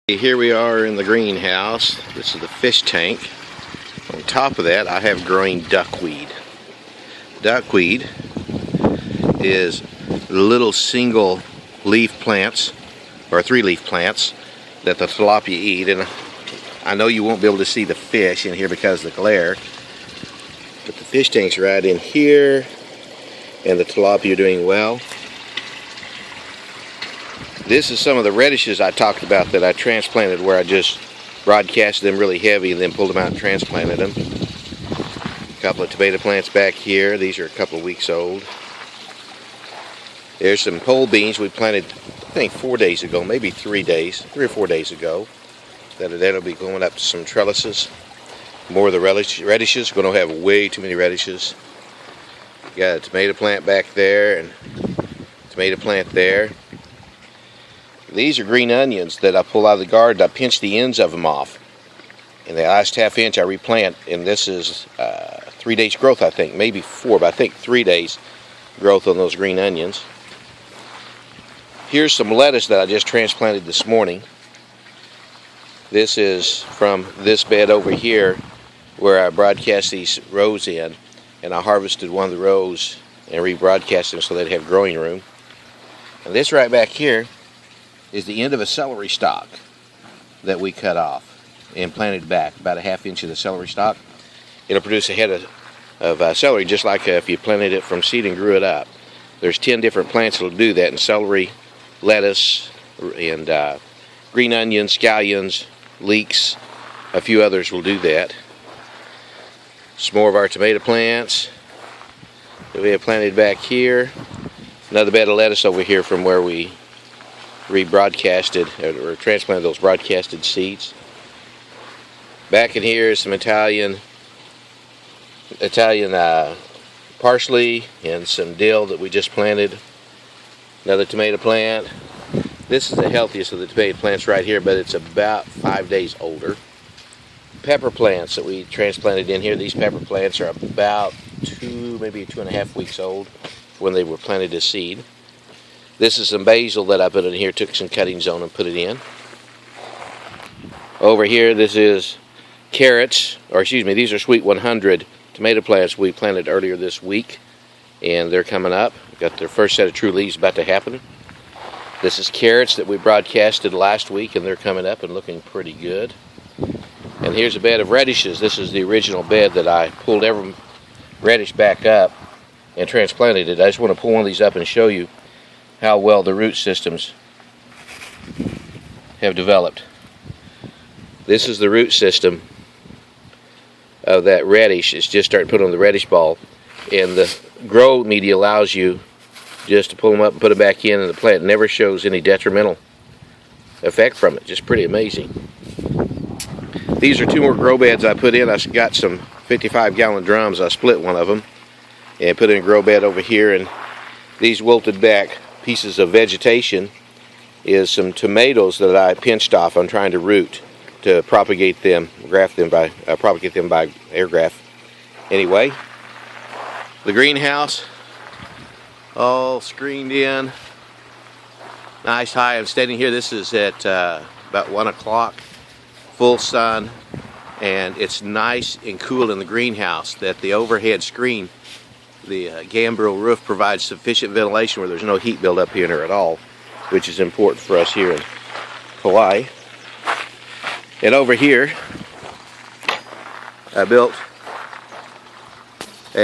Here we are in the greenhouse. This is the fish tank. On top of that, I have growing duckweed. Duckweed is little single leaf plants, or 3-leaf plants, that the tilapia eat. And I know you won't be able to see the fish in here because of the glare, but the fish tank's right in here, and the tilapia are doing well. This is some of the radishes I talked about that I transplanted, where I just broadcasted them really heavy and then pulled them out and transplanted them. A couple of tomato plants back here. These are a couple of weeks old. There's some pole beans we planted, I think 4 days ago, maybe 3 or 4 days ago. That'll be going up to some trellises. More of the radishes. We're going to have way too many radishes. Got a tomato plant back there and a tomato plant there. These are green onions that I pull out of the garden. I pinch the ends of them off. In the last half inch I replant, and this is 3 days growth, I think. Maybe 4, but I think 3 days growth on those green onions. Here's some lettuce that I just transplanted this morning. This is from this bed over here where I broadcast these rows in, and I harvested one of the rows and rebroadcast them so they'd have growing room. And this right back here is the end of a celery stalk that we cut off and planted back, about a half inch of the celery stalk. It'll produce a head of celery just like if you planted it from seed and grew it up. There's 10 different plants that'll do that, and celery, lettuce, and green onions, scallions, leeks, a few others will do that. Some more of our tomato plants that we have planted back here. Another bed of lettuce over here from where we rebroadcasted or transplanted those broadcasted seeds. Back in here is some Italian parsley and some dill that we just planted. Another tomato plant. This is the healthiest of the tomato plants right here, but it's about 5 days older. Pepper plants that we transplanted in here. These pepper plants are about maybe 2.5 weeks old when they were planted as seed. This is some basil that I put in here, took some cuttings on and put it in. Over here, this is carrots, or excuse me, these are Sweet 100 tomato plants we planted earlier this week, and they're coming up. Got their first set of true leaves about to happen. This is carrots that we broadcasted last week, and they're coming up and looking pretty good. And here's a bed of radishes. This is the original bed that I pulled every radish back up and transplanted it. I just want to pull one of these up and show you how well the root systems have developed. This is the root system of that radish. It's just starting to put on the radish ball, and the grow media allows you just to pull them up and put them back in, and the plant never shows any detrimental effect from it. Just pretty amazing. These are 2 more grow beds I put in. I got some 55-gallon drums. I split one of them and put in a grow bed over here, and these wilted back pieces of vegetation is some tomatoes that I pinched off. I'm trying to root to propagate them, propagate them by air graft. Anyway, the greenhouse all screened in, nice high. I'm standing here. This is at about 1 o'clock, full sun, and it's nice and cool in the greenhouse. That the overhead screen, the gambrel roof, provides sufficient ventilation where there's no heat buildup here at all, which is important for us here in Kauai. And over here, I built